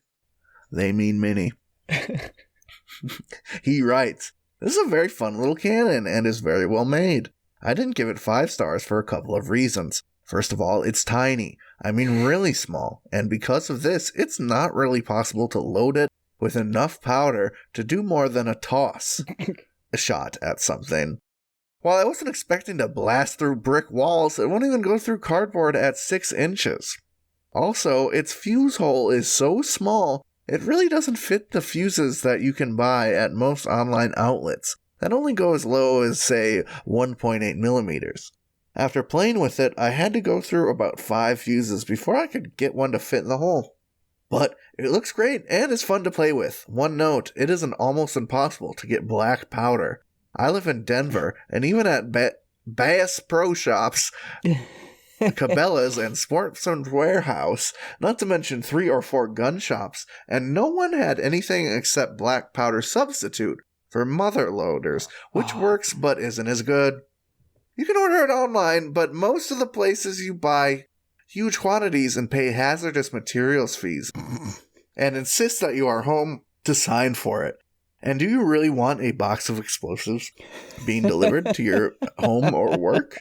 They Mean Mini. He writes, This is a very fun little cannon and is very well made. I didn't give it 5 stars for a couple of reasons. First of all, it's tiny. I mean really small. And because of this, it's not really possible to load it with enough powder to do more than a toss a shot at something. While I wasn't expecting to blast through brick walls, it won't even go through cardboard at 6 inches. Also, its fuse hole is so small, it really doesn't fit the fuses that you can buy at most online outlets. That only go as low as, say, 1.8 millimeters. After playing with it, I had to go through about 5 fuses before I could get one to fit in the hole. But it looks great and is fun to play with. One note, it isn't almost impossible to get black powder. I live in Denver, and even at Bass Pro Shops, Cabela's, and Sportsman's Warehouse, not to mention 3 or 4 gun shops, and no one had anything except black powder substitute for mother loaders, which works but isn't as good. You can order it online, but most of the places you buy huge quantities and pay hazardous materials fees and insist that you are home to sign for it. And do you really want a box of explosives being delivered to your home or work?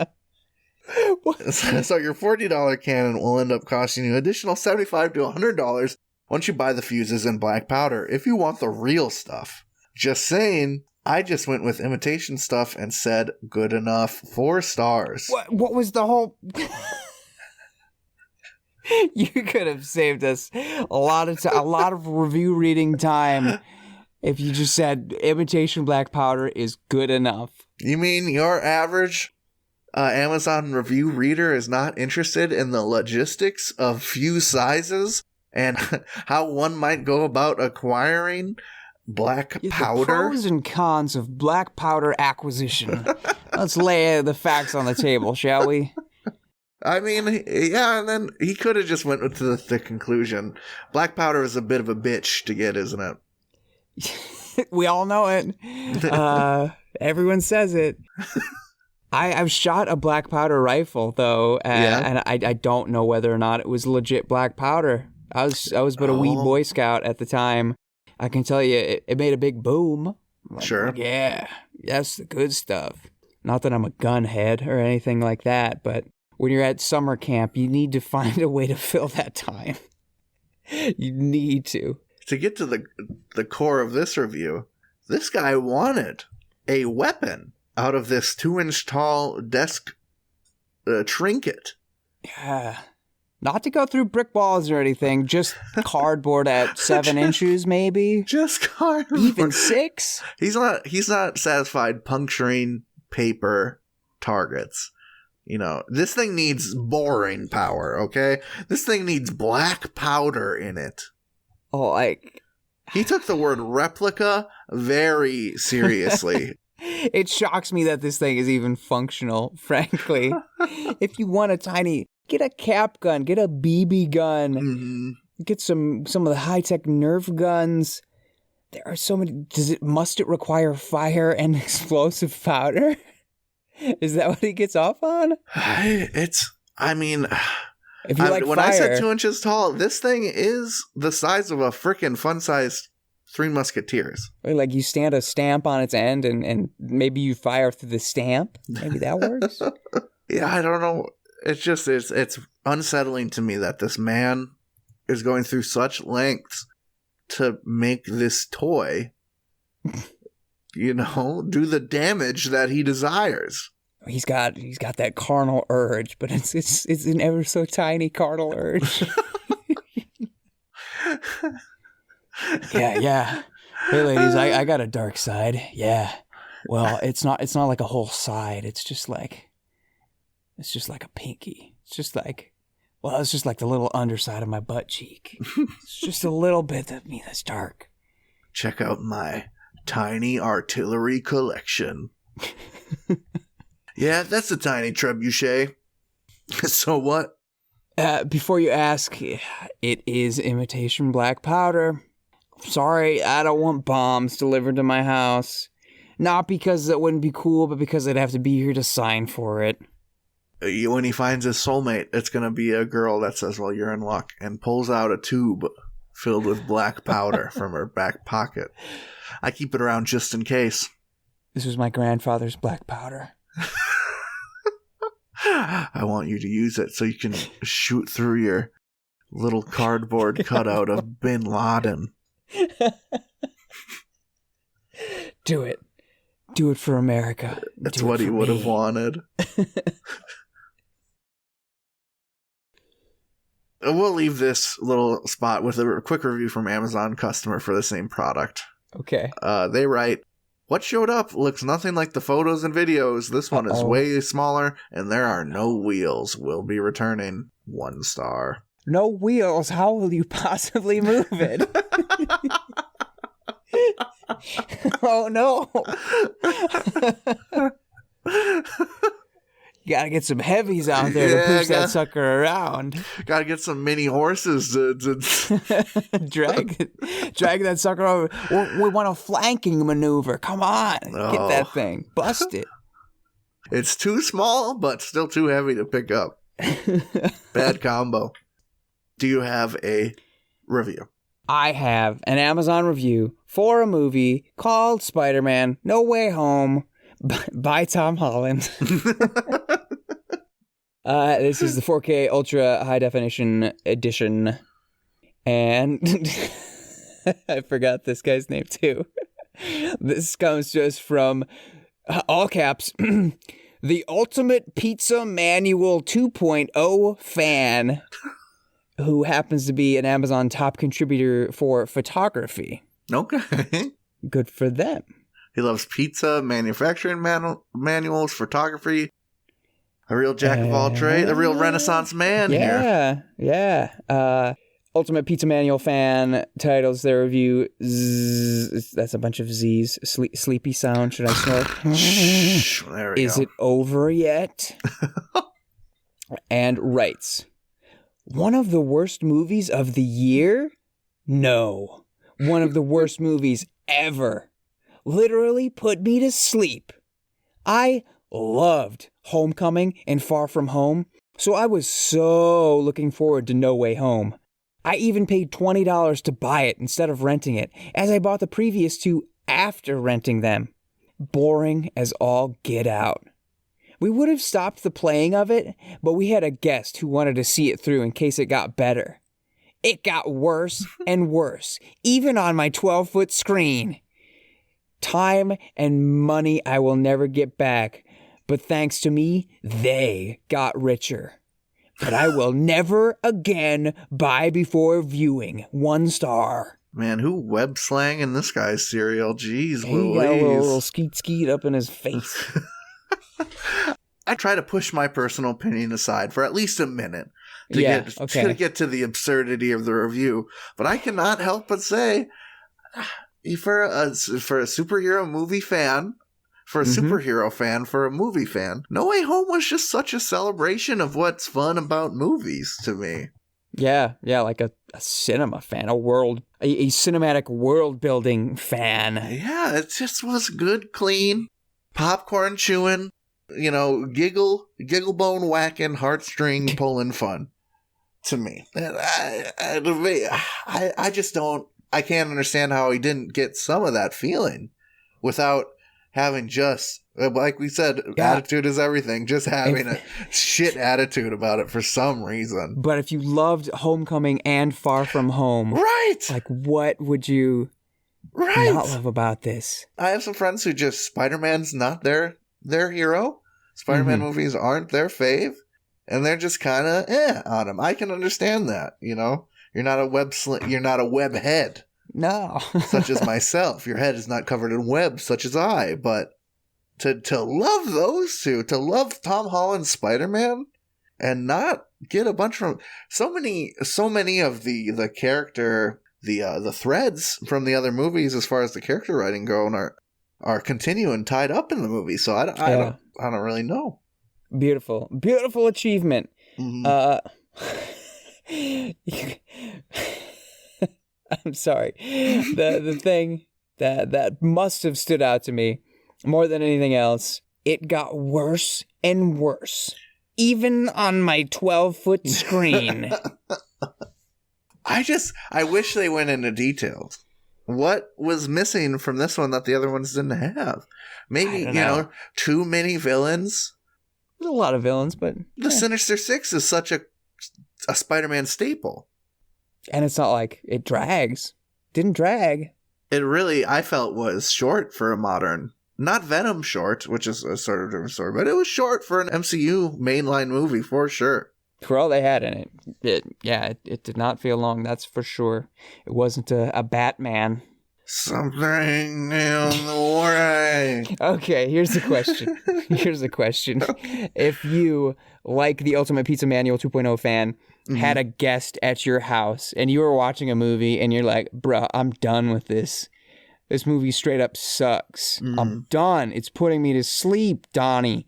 So your $40 cannon will end up costing you an additional $75 to $100 once you buy the fuses and black powder if you want the real stuff. Just saying, I just went with imitation stuff and said good enough. 4 stars. What was the whole... You could have saved us a lot of review reading time if you just said imitation black powder is good enough. You mean your average Amazon review reader is not interested in the logistics of fuse sizes and how one might go about acquiring black powder? The pros and cons of black powder acquisition. Let's lay the facts on the table, shall we? I mean, yeah, and then he could have just went to the conclusion. Black powder is a bit of a bitch to get, isn't it? We all know it. Everyone says it. I've shot a black powder rifle, though, and I don't know whether or not it was legit black powder. I was but a wee Boy Scout at the time. I can tell you, it made a big boom. Like, sure. Yeah, that's the good stuff. Not that I'm a gunhead or anything like that, but when you're at summer camp, you need to find a way to fill that time. You need to. To get to the core of this review, this guy wanted a weapon out of this 2-inch tall desk trinket. Yeah. Not to go through brick walls or anything, just cardboard at 7 inches, maybe. Just cardboard. Even 6? He's not satisfied puncturing paper targets. You know, this thing needs boring power, okay? This thing needs black powder in it. Oh, He took the word replica very seriously. It shocks me that this thing is even functional, frankly. If you want get a cap gun, get a BB gun, get some of the high-tech Nerf guns. There are so many. Must it require fire and explosive powder? Is that what he gets off on? If you like when fire, I said 2 inches tall, this thing is the size of a frickin' fun-sized 3 Musketeers. Like you stand a stamp on its end and maybe you fire through the stamp. Maybe that works. Yeah, I don't know. It's just, it's unsettling to me that this man is going through such lengths to make this toy, do the damage that he desires. He's got that carnal urge, but it's an ever so tiny carnal urge. Yeah. Hey ladies, I got a dark side. Yeah. Well, it's not like a whole side. It's just like a pinky. It's just like the little underside of my butt cheek. It's just a little bit of me that's dark. Check out my tiny artillery collection. Yeah, that's a tiny trebuchet. So what? Before you ask, it is imitation black powder. Sorry, I don't want bombs delivered to my house. Not because that wouldn't be cool, but because I'd have to be here to sign for it. When he finds his soulmate, it's going to be a girl that says, well, you're in luck, and pulls out a tube filled with black powder from her back pocket. I keep it around just in case. This was my grandfather's black powder. I want you to use it so you can shoot through your little cardboard cutout of Bin Laden. Do it. Do it for America. That's Do what it he for would have me. wanted. We'll leave this little spot with a quick review from Amazon customer for the same product. Okay. They write, what showed up looks nothing like the photos and videos. This one is way smaller, and there are no wheels. We'll be returning 1 star. No wheels. How will you possibly move it? Oh, no. You gotta get some heavies out there to push that sucker around. Gotta get some mini horses to drag that sucker over. We want a flanking maneuver. Come on. Get that thing. Bust it. It's too small, but still too heavy to pick up. Bad combo. Do you have a review? I have an Amazon review for a movie called Spider-Man No Way Home by Tom Holland. This is the 4K Ultra High Definition Edition. And I forgot this guy's name too. This comes to us from, all caps, the Ultimate Pizza Manual 2.0 fan, who happens to be an Amazon top contributor for photography. Okay. Good for them. He loves pizza, manufacturing manuals, photography. A real jack of all trades, a real Renaissance man here. Yeah. Ultimate Pizza Manual fan titles their review. That's a bunch of Z's. Sleepy sound. Should I snort? Shh, there we Is go. it over yet? And writes, one of the worst movies of the year? No. One of the worst movies ever. Literally put me to sleep. I loved Homecoming and Far From Home, so I was so looking forward to No Way Home. I even paid $20 to buy it instead of renting it, as I bought the previous 2 after renting them. Boring as all get out. We would have stopped the playing of it, but we had a guest who wanted to see it through in case it got better. It got worse and worse, even on my 12-foot screen. Time and money I will never get back, but thanks to me, they got richer. But I will never again buy before viewing. 1 star. Man, who web slang in this guy's cereal? Jeez He got a little skeet up in his face. I try to push my personal opinion aside for at least a minute to get to the absurdity of the review. But I cannot help but say, for a superhero movie fan, for a superhero fan, for a movie fan, No Way Home was just such a celebration of what's fun about movies to me. Yeah, like a cinema fan, a cinematic world building fan. Yeah, it just was good, clean, popcorn chewing, giggle bone whacking, heartstring pulling fun to me. And I just don't. I can't understand how he didn't get some of that feeling without having just, like we said, attitude is everything. Just having a shit attitude about it for some reason. But if you loved Homecoming and Far From Home, right? Like, what would you not love about this? I have some friends who just Spider-Man's not their hero. Spider-Man movies aren't their fave, and they're just kind of on him. I can understand that. You're not a web head. No. Such as myself. Your head is not covered in webs, such as I. But to love those two, to love Tom Holland's Spider-Man, and not get a bunch from so many of the character, the threads from the other movies as far as the character writing go are continuing tied up in the movie. So I don't really know. Beautiful achievement. Mm-hmm. I'm sorry. The thing that must have stood out to me more than anything else, it got worse and worse, even on my 12-foot screen. I wish they went into details. What was missing from this one that the other ones didn't have? Maybe, I don't know. too many villains. There's a lot of villains, but The Sinister Six is such a Spider-Man staple. and it's not like it drags. Didn't drag. It really, I felt, was short for a modern, not Venom short, which is a sort of different story, but it was short for an MCU mainline movie for sure. For all they had in it, it did not feel long. That's for sure. It wasn't a Batman. Something in the way. Okay, here's the question. If you, like the Ultimate Pizza Manual 2.0 fan, had a guest at your house and you were watching a movie and you're like, bruh, I'm done with this. This movie straight up sucks. I'm done. It's putting me to sleep, Donny.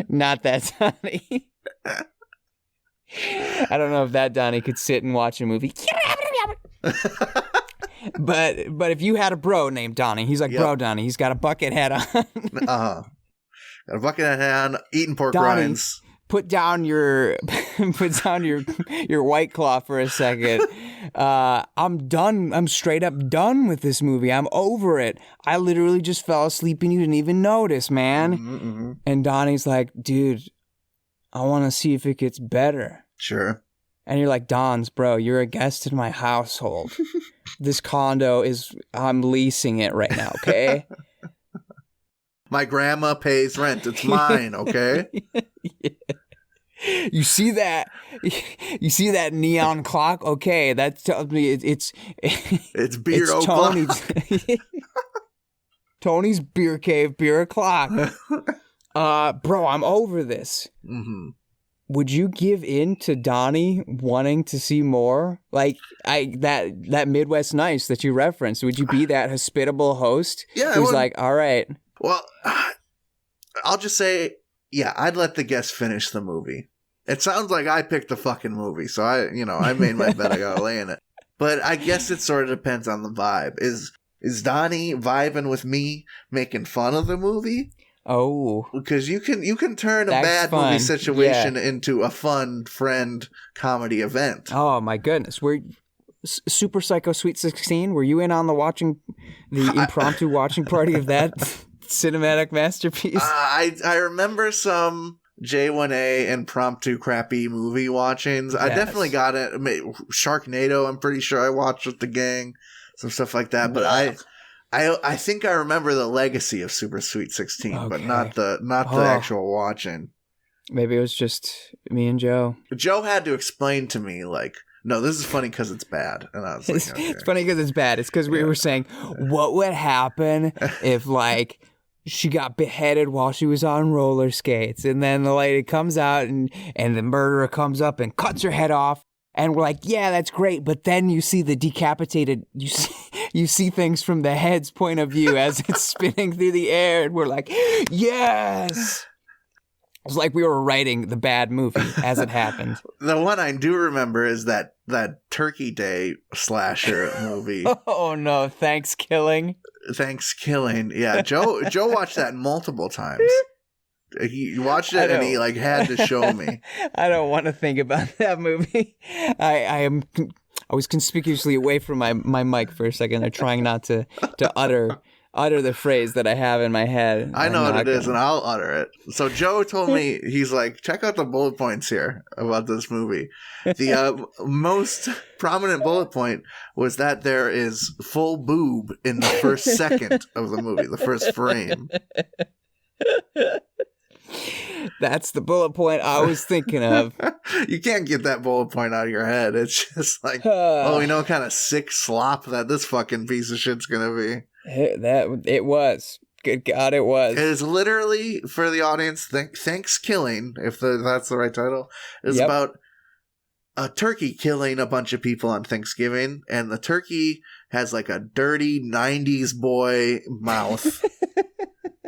Not that Donny. I don't know if that Donny could sit and watch a movie. But if you had a bro named Donny, he's like, bro Donny, he's got a bucket hat on. Got a bucket hat on, eating pork Donny, rinds. Put down your White Claw for a second. I'm done. I'm straight up done with this movie. I'm over it. I literally just fell asleep and you didn't even notice, man. And Donnie's like, dude, I want to see if it gets better. Sure. And you're like, Dons, bro, you're a guest in my household. This condo I'm leasing it right now, okay? My grandma pays rent. It's mine, okay? Yeah. You see that? You see that neon clock? Okay, that tells me it's beer o'clock. Tony's beer cave beer o'clock. Bro, I'm over this. Would you give in to Donnie wanting to see more? Like that Midwest Nice that you referenced. Would you be that hospitable host who's like, all right? Well, I'll just say, yeah, I'd let the guest finish the movie. It sounds like I picked the fucking movie, so I made my bet. I gotta lay in it. But I guess it sort of depends on the vibe. Is Donnie vibing with me, making fun of the movie? Oh, because you can turn a that's bad fun. Movie situation into a fun friend comedy event. Oh my goodness, we're Super Psycho Sweet 16. Were you in on the impromptu watching party of that cinematic masterpiece? I remember some J1A impromptu crappy movie watchings. Yes. I definitely got it. Sharknado, I'm pretty sure I watched with the gang, some stuff like that. But I think I remember the legacy of Super Sweet 16, but not the actual watching. Maybe it was just me and Joe. Joe had to explain to me, like, no, this is funny because it's bad. And I was like, okay. It's funny because it's bad. It's because we were saying, what would happen if, like, she got beheaded while she was on roller skates, and then the lady comes out and the murderer comes up and cuts her head off, and we're like, yeah, that's great. But then you see the decapitated, you see things from the head's point of view as it's spinning through the air, and we're like, yes. It was like we were writing the bad movie as it happened. The one I do remember is that Turkey Day slasher movie. Oh no, Thanksgiving. Yeah, Joe watched that multiple times. He watched it and he like had to show me. I don't want to think about that movie. I was conspicuously away from my mic for a second. I'm trying not to utter the phrase that I have in my head. I know what it is, and I'll utter it. So Joe told me, he's like, check out the bullet points here about this movie. The most prominent bullet point was that there is full boob in the first second of the movie, the first frame. That's the bullet point I was thinking of. You can't get that bullet point out of your head. It's just like, oh, we know what kind of sick slop that this fucking piece of shit's gonna be. It was. Good God, it was. It is literally, for the audience, Thanksgiving, if that's the right title, is about a turkey killing a bunch of people on Thanksgiving, and the turkey has like a dirty 90s boy mouth.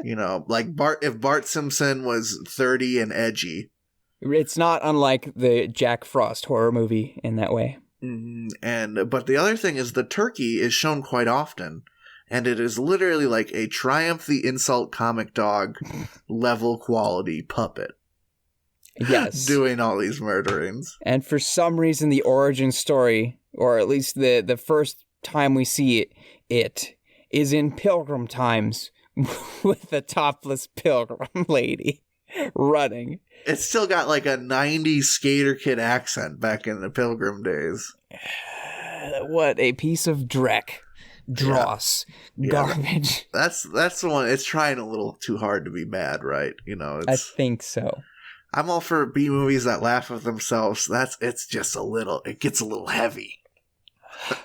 You know, like if Bart Simpson was 30 and edgy. It's not unlike the Jack Frost horror movie in that way. But the other thing is the turkey is shown quite often. And it is literally like a Triumph the Insult comic dog level quality puppet. Yes. Doing all these murderings. And for some reason, the origin story, or at least the first time we see it is in Pilgrim times with the topless pilgrim lady running. It's still got like a 90s skater kid accent back in the Pilgrim days. What a piece of dreck. Dross. Yeah. Garbage. That's the one. It's trying a little too hard to be bad, right? You know, I think so. I'm all for B movies that laugh at themselves. It gets a little heavy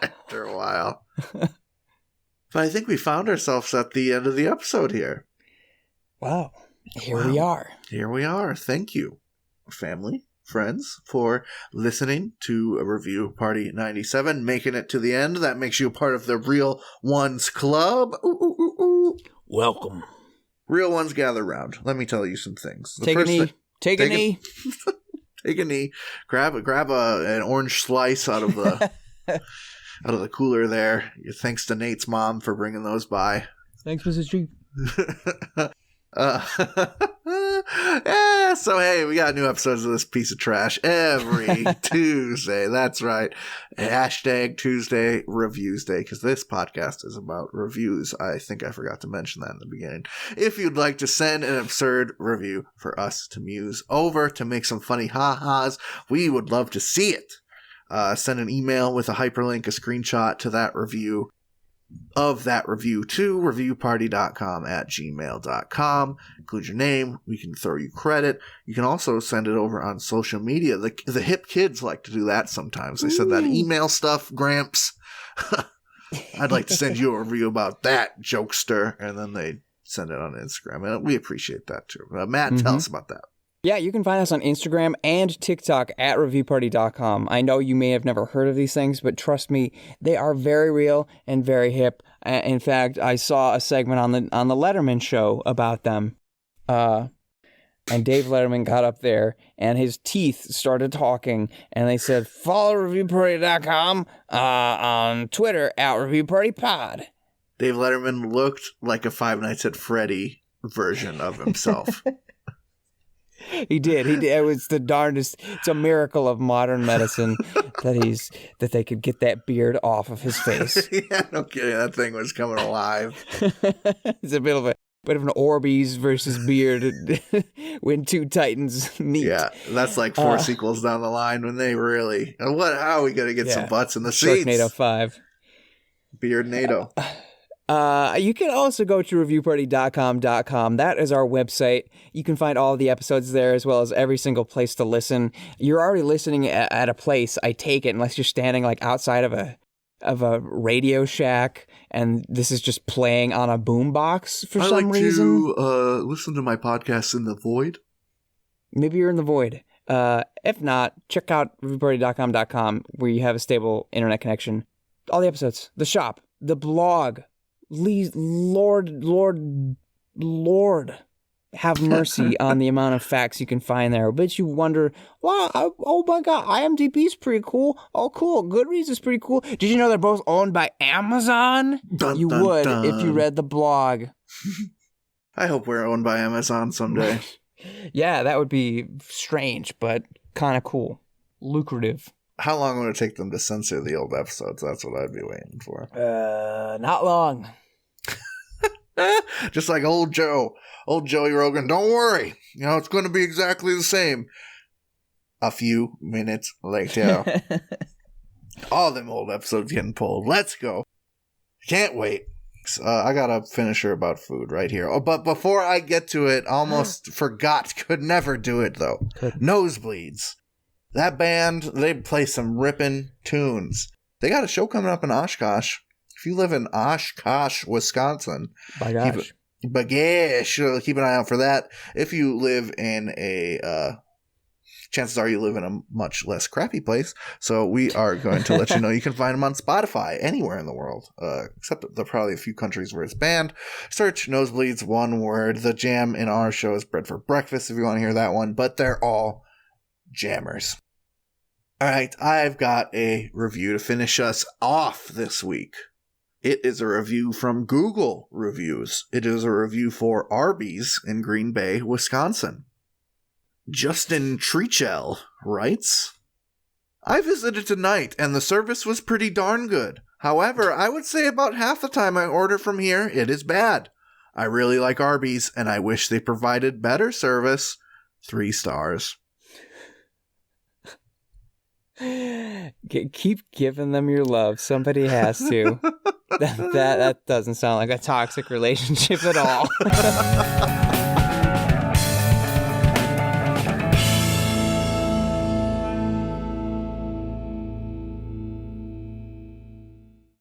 after a while. But I think we found ourselves at the end of the episode here. Wow. Here we are. Here we are. Thank you, family, friends, for listening to a Review Party 97, making it to the end. That makes you a part of the Real Ones Club. Ooh, ooh, ooh, ooh. Welcome. Real ones gather round. Let me tell you some things. Take a knee. Take a knee. Take a knee. Grab an orange slice out of the out of the cooler there. Thanks to Nate's mom for bringing those by. Thanks, Mrs. G. Yeah, so hey, we got new episodes of this piece of trash every Tuesday. That's right. Hashtag Tuesday Reviews Day, because this podcast is about reviews. I think I forgot to mention that in the beginning. If you'd like to send an absurd review for us to muse over to make some funny ha-has, we would love to see it. Send an email with a hyperlink, a screenshot to that review of that review to reviewparty.com@gmail.com. Include your name. We can throw you credit. You can also send it over on social media. The hip kids like to do that sometimes. They send that email stuff, Gramps. I'd like to send you a review about that, jokester. And then they send it on Instagram. And we appreciate that too. Matt, tell us about that. Yeah, you can find us on Instagram and TikTok at reviewparty.com. I know you may have never heard of these things, but trust me, they are very real and very hip. In fact, I saw a segment on the Letterman show about them. And Dave Letterman got up there and his teeth started talking and they said, follow reviewparty.com on Twitter at reviewpartypod. Dave Letterman looked like a Five Nights at Freddy version of himself. He did. It was the darndest. It's a miracle of modern medicine that they could get that beard off of his face. Yeah, no kidding. That thing was coming alive. It's a bit of an orbeez versus beard when two titans meet. Yeah, that's like 4 sequels down the line when they really. How are we gonna get some butts in the seats? Sharknado 5. Beard NATO. You can also go to reviewparty.com. That is our website. You can find all of the episodes there as well as every single place to listen. You're already listening at a place, I take it, unless you're standing like outside of a Radio Shack and this is just playing on a boombox for some reason. I like to listen to my podcast in the void. Maybe you're in the void. If not, check out reviewparty.com where you have a stable internet connection. All the episodes, the shop, the blog. Lord, have mercy on the amount of facts you can find there. But you wonder, wow, oh my God, IMDb's pretty cool. Oh, cool. Goodreads is pretty cool. Did you know they're both owned by Amazon? You would if you read the blog. I hope we're owned by Amazon someday. Yeah, that would be strange, but kind of cool. Lucrative. How long would it take them to censor the old episodes? That's what I'd be waiting for. Not long. Just like old Joey Rogan. Don't worry. It's going to be exactly the same. A few minutes later. All them old episodes getting pulled. Let's go. Can't wait. I got a finisher about food right here. Oh, but before I get to it, almost forgot. Could never do it, though. Nosebleeds. That band, they play some ripping tunes. They got a show coming up in Oshkosh. If you live in Oshkosh, Wisconsin, keep an eye out for that. If you live in chances are you live in a much less crappy place. So we are going to let you know you can find them on Spotify anywhere in the world, except there are probably a few countries where it's banned. Search Nosebleeds, one word. The jam in our show is bread for breakfast if you want to hear that one, but they're all jammers. All right, I've got a review to finish us off this week. It is a review from Google Reviews. It is a review for Arby's in Green Bay, Wisconsin. Justin Treachell writes, I visited tonight and the service was pretty darn good. However, I would say about half the time I order from here, it is bad. I really like Arby's, and I wish they provided better service. 3 stars. Keep giving them your love. Somebody has to. That doesn't sound like a toxic relationship at all.